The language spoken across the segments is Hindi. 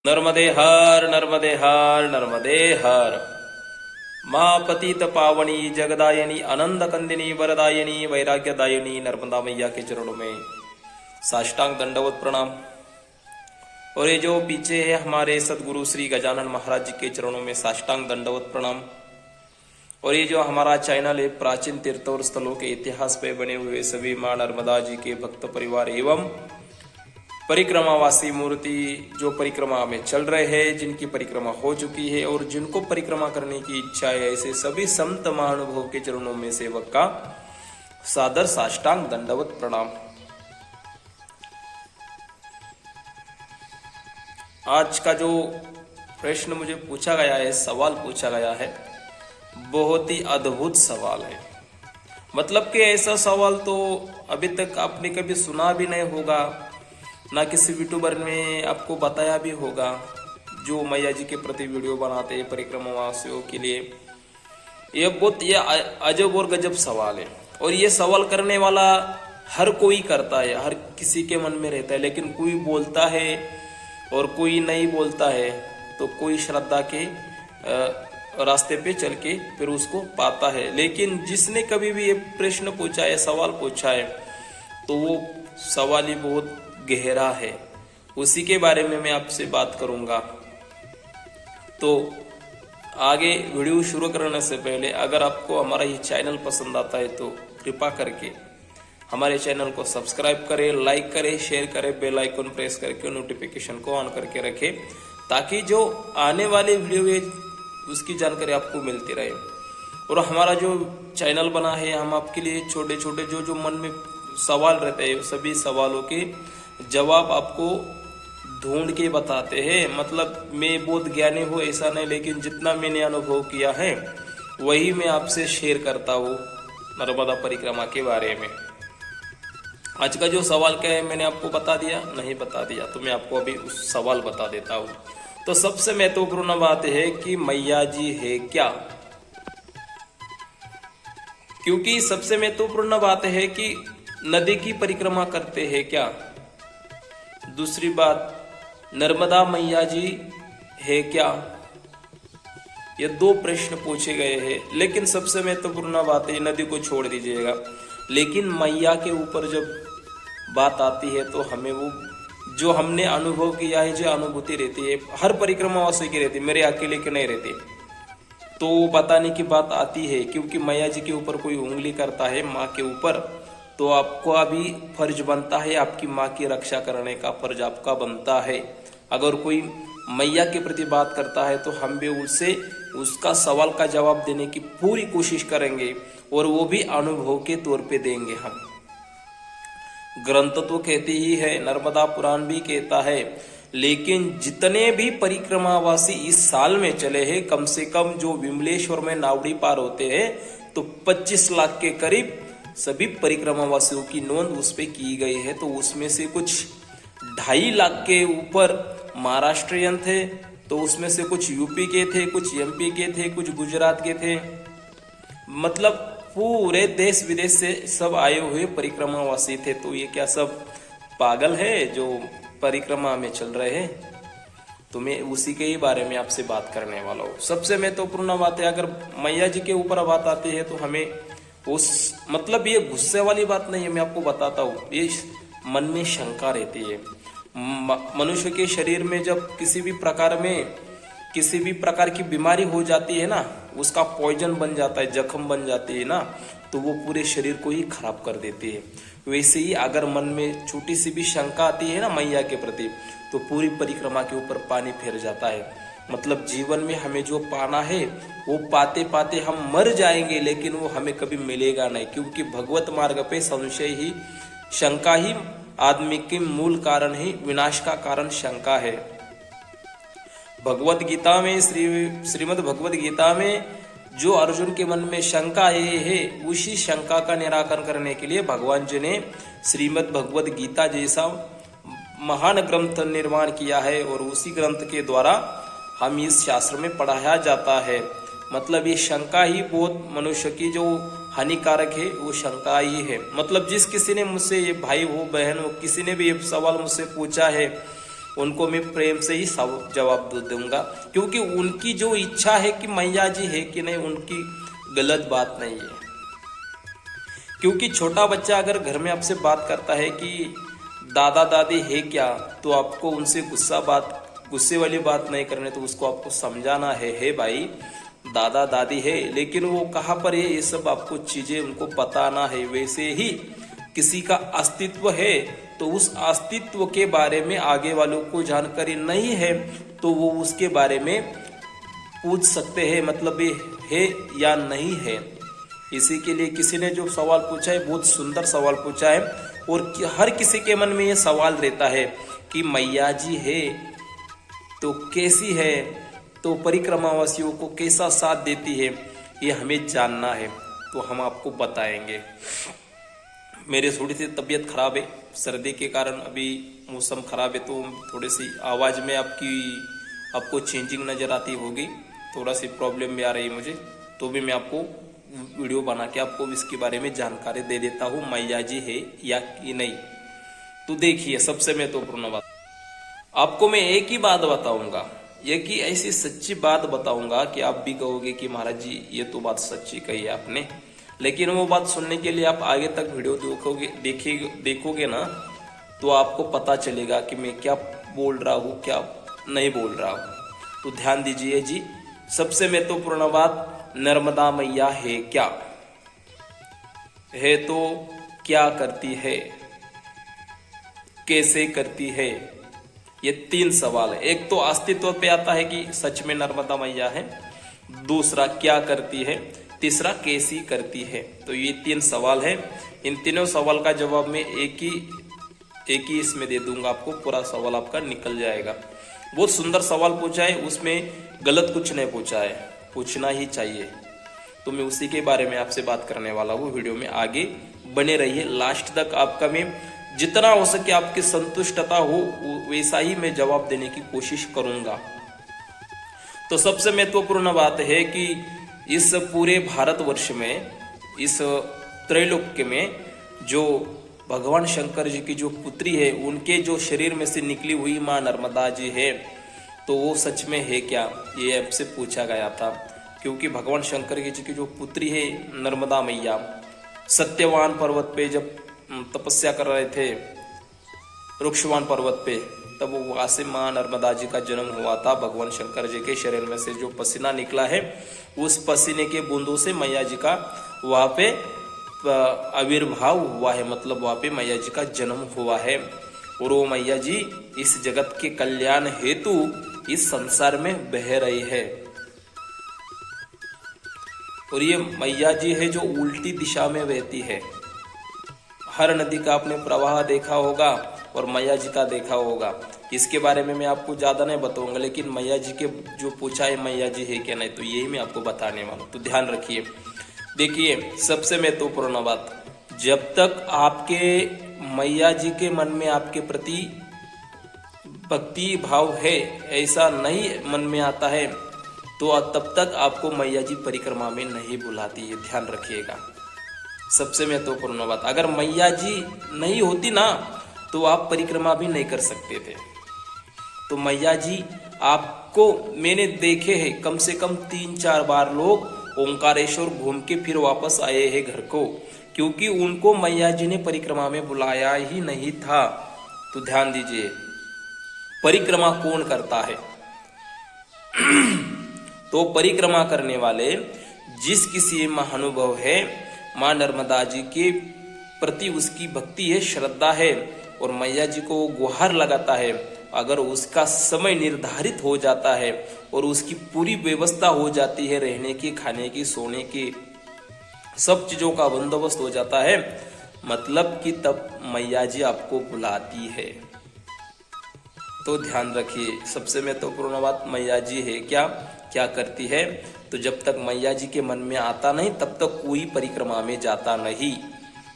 नर्मदे हर नर्मदे हर नर्मदे हर। माँ पतित पावनी जगदायनी आनंद कंदिनी वरदायनी वैराग्यदायनी नर्मदा मैया के चरणों में साष्टांग दंडवत प्रणाम। और ये जो पीछे है हमारे सदगुरु श्री गजानन महाराज जी के चरणों में साष्टांग दंडवत प्रणाम। और ये जो हमारा चैनल है प्राचीन तीर्थ और स्थलों के इतिहास पे बने हुए सभी माँ नर्मदा जी के भक्त परिवार एवं परिक्रमावासी मूर्ति जो परिक्रमा में चल रहे हैं, जिनकी परिक्रमा हो चुकी है और जिनको परिक्रमा करने की इच्छा है, ऐसे सभी संत महानुभव के चरणों में सेवक का सादर साष्टांग दंडवत प्रणाम। आज का जो प्रश्न मुझे पूछा गया है, सवाल पूछा गया है, बहुत ही अद्भुत सवाल है। मतलब कि ऐसा सवाल तो अभी तक आपने कभी सुना भी नहीं होगा, ना किसी यूट्यूबर ने आपको बताया भी होगा जो मैया जी के प्रति वीडियो बनाते हैं परिक्रमावासियों के लिए। ये अजब और गजब सवाल है। और ये सवाल करने वाला हर कोई करता है, हर किसी के मन में रहता है, लेकिन कोई बोलता है और कोई नहीं बोलता है। तो कोई श्रद्धा के रास्ते पे चल के फिर उसको पाता है। लेकिन जिसने कभी भी ये प्रश्न पूछा है, सवाल पूछा है, तो वो सवाल ही बहुत गहरा है। उसी के बारे में मैं आपसे बात करूंगा। तो आगे वीडियो शुरू करने से पहले अगर आपको हमारा ये चैनल पसंद आता है तो कृपा करके हमारे चैनल को सब्सक्राइब करें, लाइक करें, शेयर करें, बेल आइकन प्रेस करके नोटिफिकेशन को ऑन करके रखें, ताकि जो आने वाले वीडियो है उसकी जानकारी आपको मिलती रहे। और हमारा जो चैनल बना है, हम आपके लिए छोटे छोटे जो मन में सवाल रहते हैं सभी सवालों के जवाब आपको ढूंढ के बताते हैं। मतलब मैं बहुत ज्ञानी हूँ ऐसा नहीं, लेकिन जितना मैंने अनुभव किया है वही मैं आपसे शेयर करता हूँ नर्मदा परिक्रमा के बारे में। आज का जो सवाल क्या है मैंने आपको बता दिया, नहीं बता दिया तो मैं आपको अभी उस सवाल बता देता हूँ। तो सबसे महत्वपूर्ण बात है कि मैया जी है क्या, क्योंकि सबसे महत्वपूर्ण बात है कि नदी की परिक्रमा करते हैं क्या। दूसरी बात, नर्मदा मैया जी है क्या। ये दो प्रश्न पूछे गए हैं। लेकिन सबसे महत्वपूर्ण बात है, नदी को छोड़ दीजिएगा, लेकिन मैया के ऊपर जब बात आती है तो हमें वो जो हमने अनुभव किया है, जो अनुभूति रहती है, हर परिक्रमावासी की रहती है, मेरे अकेले की नहीं रहती। तो बताने की बात आती है, क्योंकि मैया जी के ऊपर कोई उंगली करता है माँ के ऊपर, तो आपको अभी फर्ज बनता है, आपकी माँ की रक्षा करने का फर्ज आपका बनता है। अगर कोई मैया के प्रति बात करता है तो हम भी उससे उसका सवाल का जवाब देने की पूरी कोशिश करेंगे, और वो भी अनुभव के तौर पे देंगे हम। ग्रंथ तो कहते ही है, नर्मदा पुराण भी कहता है, लेकिन जितने भी परिक्रमावासी इस साल में चले हैं, कम से कम जो विमलेश्वर में नावड़ी पार होते हैं तो 25 लाख के करीब सभी परिक्रमावासियों की नोंद उस पे की गई है। तो उसमें से कुछ 2.5 लाख के ऊपर महाराष्ट्रियन थे, तो उसमें से कुछ यूपी के थे, कुछ एमपी के थे, कुछ गुजरात के थे। मतलब पूरे देश विदेश से सब आए हुए परिक्रमावासी थे। तो ये क्या सब पागल है जो परिक्रमा में चल रहे हैं? तो मैं उसी के ही बारे में आपसे बात करने वाला हूँ। सबसे महत्वपूर्ण बात है, अगर मैया जी के ऊपर बात आती है तो हमें उस मतलब ये गुस्से वाली बात नहीं है, मैं आपको बताता हूँ, ये मन में शंका रहती है। मनुष्य के शरीर में जब किसी भी प्रकार की बीमारी हो जाती है ना, उसका पॉइजन बन जाता है, जख्म बन जाती है ना, तो वो पूरे शरीर को ही खराब कर देती है। वैसे ही अगर मन में छोटी सी भी शंका आती है ना मैया के प्रति, तो पूरी परिक्रमा के ऊपर पानी फिर जाता है। मतलब जीवन में हमें जो पाना है वो पाते पाते हम मर जाएंगे, लेकिन वो हमें कभी मिलेगा नहीं, क्योंकि भगवत मार्ग पे संशय ही, शंका ही आदमी के मूल कारण ही, विनाश का कारण शंका है। भगवत गीता में श्रीमद् भगवत गीता में जो अर्जुन के मन में शंका है, उसी शंका का निराकरण करने के लिए भगवान जी ने श्रीमद् भगवत गीता जैसा महान ग्रंथ निर्माण किया है, और उसी ग्रंथ के द्वारा हम इस शास्त्र में पढ़ाया जाता है। मतलब ये शंका ही बहुत मनुष्य की जो हानिकारक है, वो शंका ही है। मतलब जिस किसी ने मुझसे, ये भाई हो बहन हो, किसी ने भी ये सवाल मुझसे पूछा है उनको मैं प्रेम से ही जवाब दूंगा, क्योंकि उनकी जो इच्छा है कि मैया जी है कि नहीं, उनकी गलत बात नहीं है। क्योंकि छोटा बच्चा अगर घर में आपसे बात करता है कि दादा दादी है क्या, तो आपको उनसे गुस्से वाली बात नहीं करनी, तो उसको आपको समझाना है भाई दादा दादी है, लेकिन वो कहाँ पर है ये सब आपको चीजें उनको बताना है। वैसे ही किसी का अस्तित्व है तो उस अस्तित्व के बारे में आगे वालों को जानकारी नहीं है तो वो उसके बारे में पूछ सकते हैं, मतलब ये है या नहीं है। इसी के लिए किसी ने जो सवाल पूछा है बहुत सुंदर सवाल पूछा है, और हर किसी के मन में ये सवाल रहता है कि मैया जी है तो कैसी है, तो परिक्रमावासियों को कैसा साथ देती है, ये हमें जानना है, तो हम आपको बताएंगे। मेरी थोड़ी सी तबीयत खराब है, सर्दी के कारण अभी मौसम खराब है, तो थोड़ी सी आवाज़ में आपको चेंजिंग नज़र आती होगी, थोड़ा सी प्रॉब्लम भी आ रही है मुझे, तो भी मैं आपको वीडियो बना के आपको इसके बारे में जानकारी दे देता हूँ मैया जी है या कि नहीं। तो देखिए, सबसे महत्वपूर्ण बात आपको मैं एक ही बात बताऊंगा, एक ही ऐसी सच्ची बात बताऊंगा कि आप भी कहोगे कि महाराज जी ये तो बात सच्ची कही है आपने, लेकिन वो बात सुनने के लिए आप आगे तक वीडियो देखोगे ना, तो आपको पता चलेगा कि मैं क्या बोल रहा हूँ क्या नहीं बोल रहा हूँ। तो ध्यान दीजिए जी, सबसे महत्वपूर्ण बात, नर्मदा मैया है क्या, है तो क्या करती है, कैसे करती है, ये 3 सवाल है। एक तो अस्तित्व पे आता है कि सच में नर्मदा मैया है, दूसरा क्या करती है, तीसरा कैसी करती है। तो ये 3 सवाल है, इन तीनों सवाल का जवाब मैं एक ही इसमें दे दूंगा आपको, पूरा सवाल आपका निकल जाएगा। बहुत सुंदर सवाल पूछा है, उसमें गलत कुछ नहीं पूछा है, पूछना ही चाहिए। तो मैं उसी के बारे में आपसे बात करने वाला हूँ, वीडियो में आगे बने रहिए, लास्ट तक आपका मैं जितना हो सके आपकी संतुष्टता हो वैसा ही मैं जवाब देने की कोशिश करूंगा। तो सबसे महत्वपूर्ण बात है कि इस पूरे भारतवर्ष में, इस त्रैलोक्य में जो भगवान शंकर जी की जो पुत्री है, उनके जो शरीर में से निकली हुई माँ नर्मदा जी है, तो वो सच में है क्या, ये आपसे पूछा गया था। क्योंकि भगवान शंकर जी की जो पुत्री है नर्मदा मैया, सत्यवान पर्वत पे जब तपस्या कर रहे थे, रुक्षवान पर्वत पे, तब वो वहां से माँ नर्मदा जी का जन्म हुआ था। भगवान शंकर जी के शरीर में से जो पसीना निकला है, उस पसीने के बूंदों से मैया जी का वहां पे आविर्भाव हुआ है, मतलब वहां पे मैया जी का जन्म हुआ है। और वो मैया जी इस जगत के कल्याण हेतु इस संसार में बह रही है। और ये मैया जी है जो उल्टी दिशा में बहती है। हर नदी का आपने प्रवाह देखा होगा और मैया जी का देखा होगा, इसके बारे में मैं आपको ज्यादा नहीं बताऊंगा, लेकिन मैया जी के जो पूछा है मैया जी है क्या नहीं, तो यही मैं आपको बताने वाला हूं। तो ध्यान रखिए, देखिए सबसे महत्वपूर्ण बात, जब तक आपके मैया जी के मन में आपके प्रति भक्ति भाव है, ऐसा नहीं मन में आता है, तो तब तक आपको मैया जी परिक्रमा में नहीं बुलाती है, ध्यान रखिएगा। सबसे महत्वपूर्ण बात, अगर मैया जी नहीं होती ना, तो आप परिक्रमा भी नहीं कर सकते थे। तो मैया जी आपको मैंने देखे हैं, कम से कम 3-4 बार लोग ओंकारेश्वर घूम के फिर वापस आए हैं घर को, क्योंकि उनको मैया जी ने परिक्रमा में बुलाया ही नहीं था। तो ध्यान दीजिए, परिक्रमा कौन करता है? तो परिक्रमा करने वाले जिस किसी महानुभव है, माँ नर्मदा जी के प्रति उसकी भक्ति है, श्रद्धा है, और मैया जी को गुहार लगाता है, अगर उसका समय निर्धारित हो जाता है और उसकी पूरी व्यवस्था हो जाती है, रहने की, खाने की, सोने की, सब चीजों का बंदोबस्त हो जाता है, मतलब कि तब मैया जी आपको बुलाती है। तो ध्यान रखिए, सबसे महत्वपूर्ण बात, मैया जी है क्या, क्या करती है। तो जब तक मैया जी के मन में आता नहीं, तब तक कोई परिक्रमा में जाता नहीं।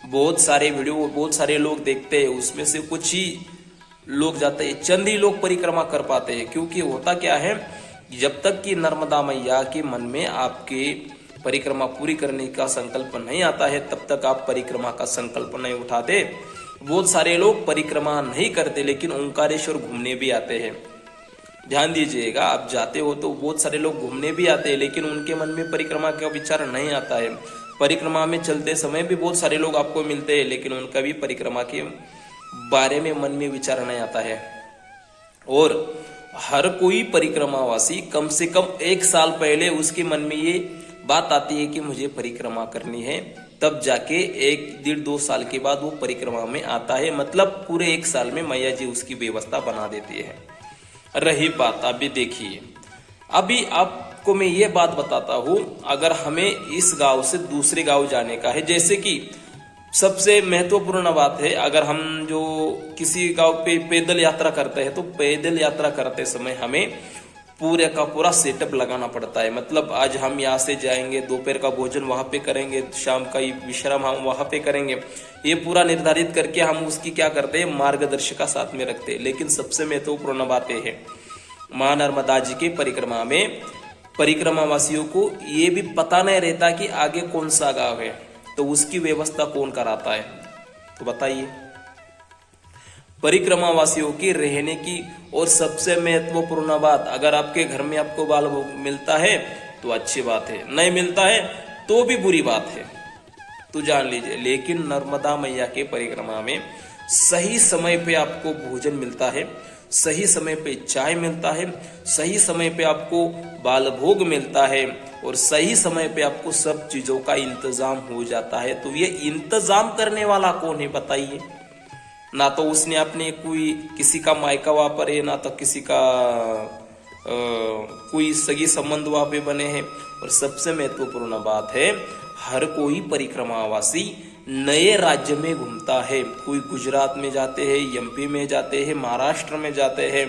बहुत सारे वीडियो बहुत सारे लोग देखते हैं, उसमें से कुछ ही लोग जाते हैं, चंद ही लोग परिक्रमा कर पाते हैं। क्योंकि होता क्या है, जब तक कि नर्मदा मैया के मन में आपके परिक्रमा पूरी करने का संकल्प नहीं आता है, तब तक आप परिक्रमा का संकल्प नहीं उठाते। बहुत सारे लोग परिक्रमा नहीं करते लेकिन ओंकारेश्वर घूमने भी आते हैं। ध्यान दीजिएगा, आप जाते हो तो बहुत सारे लोग घूमने भी आते हैं लेकिन उनके मन में परिक्रमा का विचार नहीं आता है। परिक्रमा में चलते समय भी बहुत सारे लोग आपको मिलते हैं लेकिन उनका भी परिक्रमा के बारे में मन में विचार नहीं आता है। और हर कोई परिक्रमावासी कम से कम 1 साल पहले उसके मन में ये बात आती है कि मुझे परिक्रमा करनी है, तब जाके 1-1.5-2 साल के बाद वो परिक्रमा में आता है। मतलब पूरे 1 साल में मैया जी उसकी व्यवस्था बना देती है। रही बात, अभी देखिए, अभी आपको मैं ये बात बताता हूं, अगर हमें इस गांव से दूसरे गांव जाने का है, जैसे कि सबसे महत्वपूर्ण बात है, अगर हम जो किसी गांव पे पैदल यात्रा करते हैं तो पैदल यात्रा करते समय हमें पूरे का पूरा सेटअप लगाना पड़ता है। मतलब आज हम यहाँ से जाएंगे, दोपहर का भोजन वहां पे करेंगे, शाम का विश्राम हम वहां पे करेंगे, ये पूरा निर्धारित करके हम उसकी क्या करते हैं, मार्गदर्शिका साथ में रखते हैं। लेकिन सबसे महत्वपूर्ण बात यह है, मां नर्मदा जी की परिक्रमा में परिक्रमावासियों को ये भी पता नहीं रहता कि आगे कौन सा गांव है, तो उसकी व्यवस्था कौन कराता है? तो बताइए। परिक्रमावासियों की रहने की और सबसे महत्वपूर्ण बात, अगर आपके घर में आपको बाल भोग मिलता है तो अच्छी बात है, नहीं मिलता है तो भी बुरी बात है, तो जान लीजिए। लेकिन नर्मदा मैया के परिक्रमा में सही समय पे आपको भोजन मिलता है, सही समय पे चाय मिलता है, सही समय पे आपको बाल भोग मिलता है और सही समय पे आपको सब चीजों का इंतजाम हो जाता है। तो ये इंतजाम करने वाला कौन है बताइए? ना तो उसने अपने कोई किसी का मायका वहां पर है, ना तो किसी का कोई सगी संबंध वहां पे बने हैं। और सबसे महत्वपूर्ण बात है, हर कोई परिक्रमावासी नए राज्य में घूमता है। कोई गुजरात में जाते हैं, एमपी में जाते हैं, महाराष्ट्र में जाते हैं,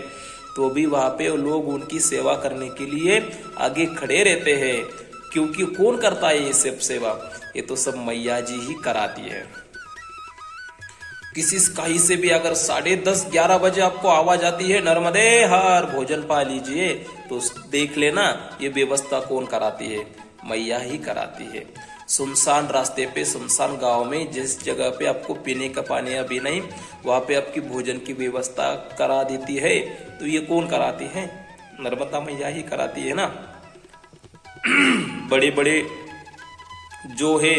तो भी वहां पे लोग उनकी सेवा करने के लिए आगे खड़े रहते हैं। क्योंकि कौन करता है ये सब सेवा? ये तो सब मैया जी ही कराती है। किसी कहीं से भी अगर 10:30-11 बजे आपको आवाज आती है, नर्मदे हर भोजन पा लीजिए, तो देख लेना ये व्यवस्था कौन कराती है? मैया ही कराती है। सुनसान रास्ते पे, सुनसान गांव में जिस जगह पे आपको पीने का पानी अभी नहीं, वहां पे आपकी भोजन की व्यवस्था करा देती है, तो ये कौन कराती है? नर्मदा मैया ही कराती है ना। बड़े बड़े जो है,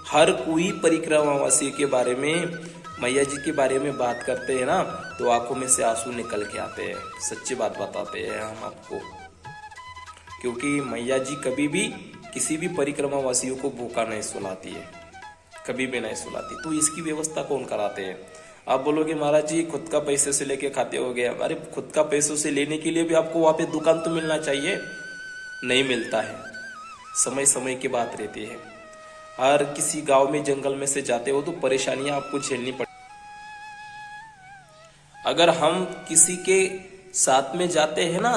हर कोई परिक्रमावासी के बारे में, मैया जी के बारे में बात करते हैं ना, तो आंखों में से आंसू निकल के आते हैं। सच्ची बात बताते हैं हम आपको, क्योंकि मैया जी कभी भी किसी भी परिक्रमावासियों को भूखा नहीं सुलाती है, कभी भी नहीं सुलाती। तो इसकी व्यवस्था कौन कराते हैं? आप बोलोगे महाराज जी खुद का पैसे से लेके खाते हो गया। अरे खुद का पैसों से लेने के लिए भी आपको वहां पे दुकान तो मिलना चाहिए, नहीं मिलता है, समय समय की बात रहती है। हर किसी गांव में जंगल में से जाते हो तो परेशानियां आपको झेलनी पड़ती। अगर हम किसी के साथ में जाते हैं ना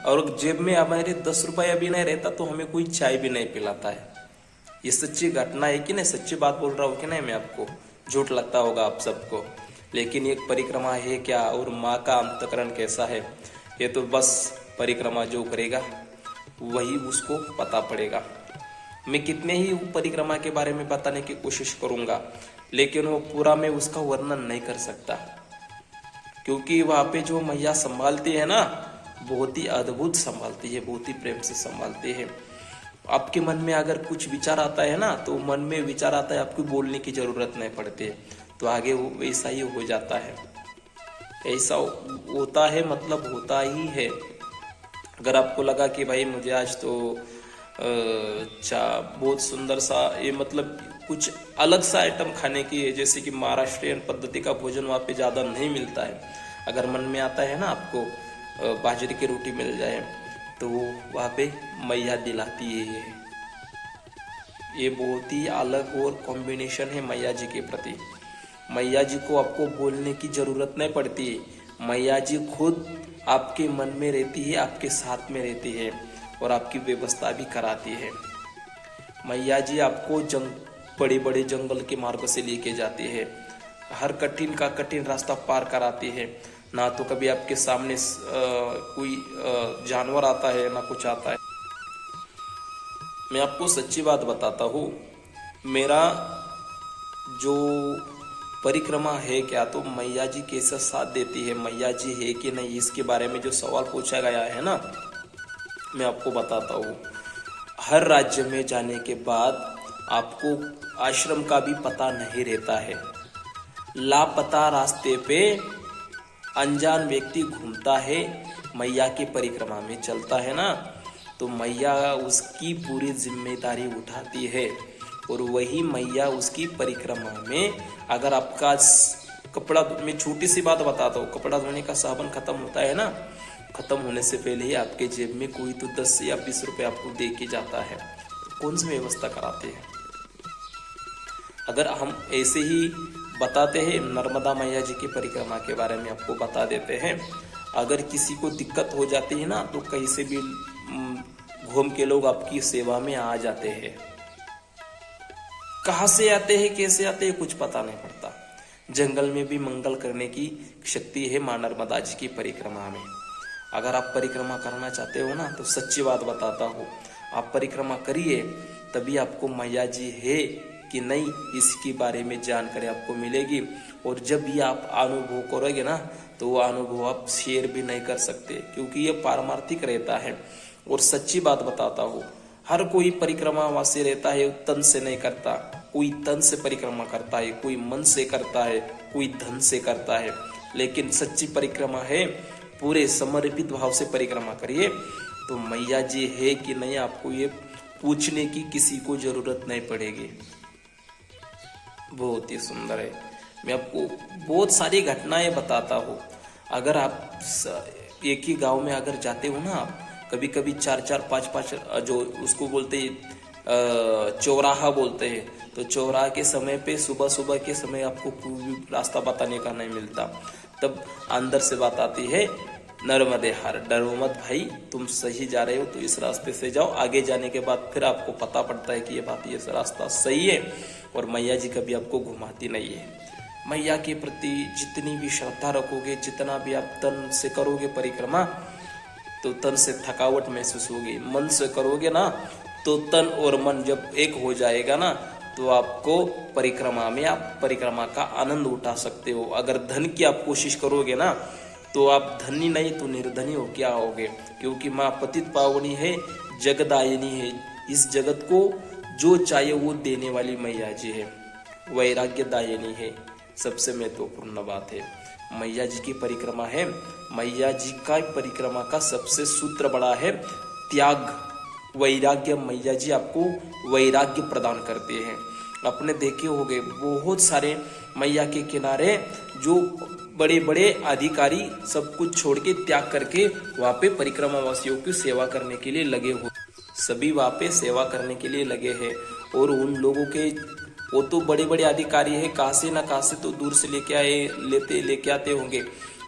और जेब में हमारे 10 रुपया भी नहीं रहता तो हमें कोई चाय भी नहीं पिलाता है। ये सच्ची घटना है कि नहीं? सच्ची बात बोल रहा हूँ कि नहीं मैं आपको? झूठ लगता होगा आप सबको, लेकिन एक परिक्रमा है क्या और माँ का अंतकरण कैसा है, ये तो बस परिक्रमा जो करेगा वही उसको पता पड़ेगा। मैं कितने ही परिक्रमा के बारे में बताने की कोशिश करूंगा, लेकिन वो पूरा मैं उसका वर्णन नहीं कर सकता, क्योंकि वहां पे जो मैया संभालती है ना, बहुत ही अद्भुत संभालती है, बहुत ही प्रेम से संभालती है। आपके मन में अगर कुछ विचार आता है ना, तो मन में विचार आता है, आपको बोलने की जरूरत नहीं पड़ती है, तो आगे वो वैसा ही हो जाता है। ऐसा होता है, मतलब होता ही है। अगर आपको लगा कि भाई मुझे आज तो बहुत सुंदर सा ये मतलब कुछ अलग सा आइटम खाने की है, जैसे कि महाराष्ट्रियन पद्धति का भोजन वहाँ पे ज़्यादा नहीं मिलता है, अगर मन में आता है ना आपको बाजरे की रोटी मिल जाए, तो वहाँ पे मैया दिलाती है। ये बहुत ही अलग और कॉम्बिनेशन है मैया जी के प्रति। मैया जी को आपको बोलने की जरूरत नहीं पड़ती है, मैया जी खुद आपके मन में रहती है, आपके साथ में रहती है और आपकी व्यवस्था भी कराती है। मैया जी आपको बड़े बड़े जंगल के मार्ग से लेके जाती है, हर कठिन का कठिन रास्ता पार कराती है। ना तो कभी आपके सामने कोई जानवर आता है, ना कुछ आता है। मैं आपको सच्ची बात बताता हूँ, मेरा जो परिक्रमा है क्या, तो मैया जी कैसा साथ देती है, मैया जी है कि नहीं, इसके बारे में जो सवाल पूछा गया है ना, मैं आपको बताता हूँ। हर राज्य में जाने के बाद आपको आश्रम का भी पता नहीं रहता है। लापता रास्ते पे अनजान व्यक्ति घूमता है, मैया की परिक्रमा में चलता है ना, तो मैया उसकी पूरी जिम्मेदारी उठाती है। और वही मैया उसकी परिक्रमा में, अगर आपका कपड़ा, मैं छोटी सी बात बताता हूँ, कपड़ा धोने का साबुन खत्म होता है ना, खत्म होने से पहले ही आपके जेब में कोई तो 10 या 20 रुपए आपको दे के जाता है, तो कौन सी व्यवस्था कराते हैं। अगर हम ऐसे ही बताते हैं, नर्मदा मैया जी की परिक्रमा के बारे में आपको बता देते हैं, अगर किसी को दिक्कत हो जाती है ना, तो कहीं से भी घूम के लोग आपकी सेवा में आ जाते हैं। कहाँ से आते हैं, कैसे आते हैं, कुछ पता नहीं पड़ता। जंगल में भी मंगल करने की शक्ति है मां नर्मदा जी की परिक्रमा में। अगर आप परिक्रमा करना चाहते हो ना, तो सच्ची बात बताता हूँ, आप परिक्रमा करिए, तभी आपको मैया जी है कि नहीं इसके बारे में जानकारी आपको मिलेगी। और जब भी आप अनुभव करोगे ना, तो वो अनुभव आप शेयर भी नहीं कर सकते, क्योंकि ये पारमार्थिक रहता है। और सच्ची बात बताता हूँ, हर कोई परिक्रमा वासी रहता है, तन से नहीं करता। कोई तन से परिक्रमा करता है, कोई मन से करता है, कोई धन से करता है। लेकिन सच्ची परिक्रमा है, पूरे समर्पित भाव से परिक्रमा करिए, तो मैया जी है कि नहीं, आपको ये पूछने की किसी को जरूरत नहीं पड़ेगी। बहुत ही सुंदर है। मैं आपको बहुत सारी घटनाएं बताता हूँ। अगर आप एक ही गांव में अगर जाते हो ना, आप कभी कभी 4-4, 5-5, जो उसको बोलते हैं चौराहा बोलते हैं, तो चौराहा के समय पे सुबह सुबह के समय आपको कोई रास्ता बताने का नहीं मिलता, तब अंदर से बात आती है, नर्मदे हार, डरो मत भाई, तुम सही जा रहे हो तो इस रास्ते से जाओ। आगे जाने के बाद फिर आपको पता पड़ता है कि ये रास्ता सही है, और मैया जी कभी आपको घुमाती नहीं है। मैया के प्रति जितनी भी श्रद्धा रखोगे, जितना भी आप तन से करोगे परिक्रमा, तो तन से थकावट महसूस होगी। मन से करोगे ना, तो तन और मन जब एक हो जाएगा ना, तो आपको परिक्रमा में आप परिक्रमा का आनंद उठा सकते हो। अगर धन की आप कोशिश करोगे ना, तो आप धनी नहीं तो निर्धनी हो क्या होगे, क्योंकि माँ पतित पावनी है, जगदायिनी है। इस जगत को जो चाहिए वो देने वाली मैया जी है, वैराग्य दायिनी है। सबसे महत्वपूर्ण बात है, मैया जी की परिक्रमा है, मैया जी का परिक्रमा का सबसे सूत्र बड़ा है त्याग, वैराग्य। मैया जी आपको वैराग्य प्रदान करते हैं। आपने देखे होंगे बहुत सारे मैया के किनारे जो बड़े बड़े अधिकारी सब कुछ छोड़ के त्याग करके वहां पे परिक्रमा वासियों की सेवा करने के लिए लगे हुए, सभी वहां पे सेवा करने के लिए लगे हैं। और उन लोगों के, वो तो बड़े बड़े अधिकारी है, कहाँ से ना कहाँ से तो दूर से लेके आते होंगे।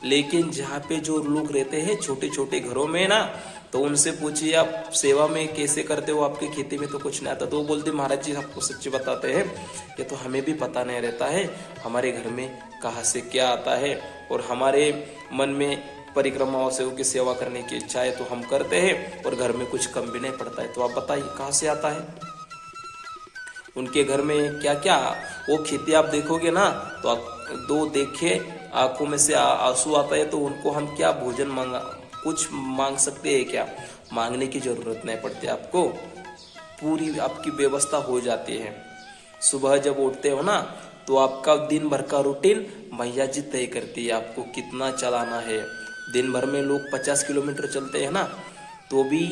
लेकिन जहाँ पे जो लोग रहते हैं छोटे छोटे घरों में ना, तो उनसे पूछिए आप सेवा में कैसे करते हो, आपके खेती में तो कुछ नहीं आता, तो वो बोलते महाराज जी आपको सच्ची बताते हैं, ये तो हमें भी पता नहीं रहता है, हमारे घर में कहाँ से क्या आता है, और हमारे मन में परिक्रमा से की सेवा करने की इच्छा है तो हम करते हैं, और घर में कुछ कम भी नहीं पड़ता है। तो आप बताइए कहाँ से आता है, उनके घर में क्या क्या। वो खेती आप देखोगे ना, तो आप दो देखे आंखों में से आंसू आता है, तो उनको हम क्या भोजन कुछ मांग सकते हैं क्या, मांगने की जरूरत नहीं पड़ती आपको, पूरी आपकी व्यवस्था हो जाती है। सुबह जब उठते हो ना, तो आपका दिन भर का रूटीन मैया जी तय करती है, आपको कितना चलाना है। दिन भर में लोग 50 किलोमीटर चलते हैं ना, तो भी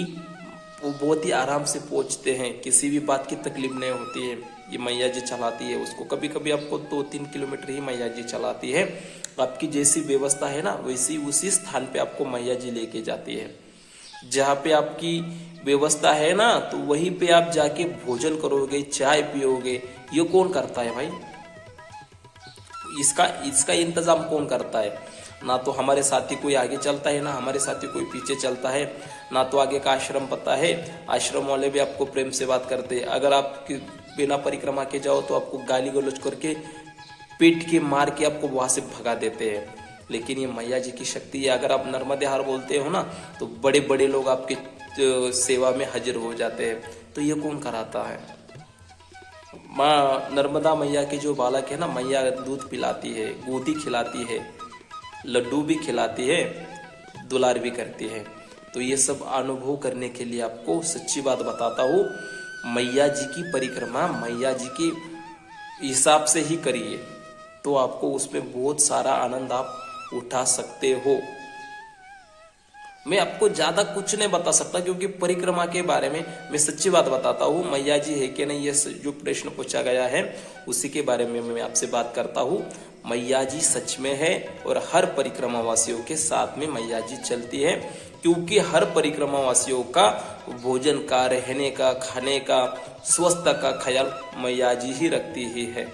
वो बहुत ही आराम से पहुंचते हैं, किसी भी बात की तकलीफ नहीं होती है, ये मैया जी चलाती है उसको। कभी कभी आपको 2-3 किलोमीटर ही मैया जी चलाती है। आपकी जैसी व्यवस्था है ना, वैसी उसी स्थान पे आपको मैया जी लेके जाती है। जहाँ पे आपकी व्यवस्था है ना, तो वहीं पे आप जाके भोजन करोगे, चाय पियोगे। ये कौन करता है भाई, इसका इंतजाम कौन करता है? ना तो हमारे साथी कोई आगे चलता है, ना हमारे साथी कोई पीछे चलता है, ना तो आगे का आश्रम पता है। आश्रम वाले भी आपको प्रेम से बात करते हैं। अगर आप बिना परिक्रमा के जाओ तो आपको गाली गलौज करके पीट के मार के आपको वहां से भगा देते हैं। लेकिन ये मैया जी की शक्ति है। अगर आप नर्मदे हार बोलते हो ना, तो बड़े बड़े लोग आपके सेवा में हाजिर हो जाते हैं। तो ये कौन कराता है? माँ नर्मदा मैया के जो बालक है ना, मैया दूध पिलाती है, गोदी खिलाती है, लड्डू भी खिलाती है, दुलार भी करती है। तो ये सब अनुभव करने के लिए आपको सच्ची बात बताता हूँ, मैया जी की परिक्रमा मैया जी के हिसाब से ही करिए, तो आपको उसमें बहुत सारा आनंद आप उठा सकते हो। मैं आपको ज्यादा कुछ नहीं बता सकता, क्योंकि परिक्रमा के बारे में मैं सच्ची बात बताता हूँ, मैया जी है कि नहीं, ये जो प्रश्न पूछा गया है उसी के बारे में मैं आपसे बात करता हूँ। मैया जी सच में है, और हर परिक्रमा वासियों के साथ में मैया जी चलती है, क्योंकि हर परिक्रमा वासियों का भोजन का, रहने का, खाने का, स्वस्थता का ख्याल मैया जी ही रखती ही है।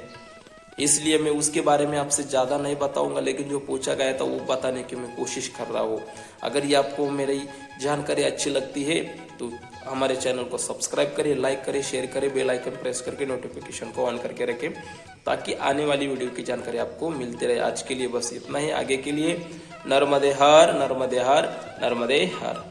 इसलिए मैं उसके बारे में आपसे ज़्यादा नहीं बताऊंगा, लेकिन जो पूछा गया था वो बताने की मैं कोशिश कर रहा हूँ। अगर ये आपको मेरी जानकारी अच्छी लगती है तो हमारे चैनल को सब्सक्राइब करें, लाइक करें, शेयर करें, बेल आइकन प्रेस करके नोटिफिकेशन को ऑन करके रखें, ताकि आने वाली वीडियो की जानकारी आपको मिलती रहे। आज के लिए बस इतना ही, आगे के लिए नर्मदे हर, नर्मदे हर, नर्मदे हर।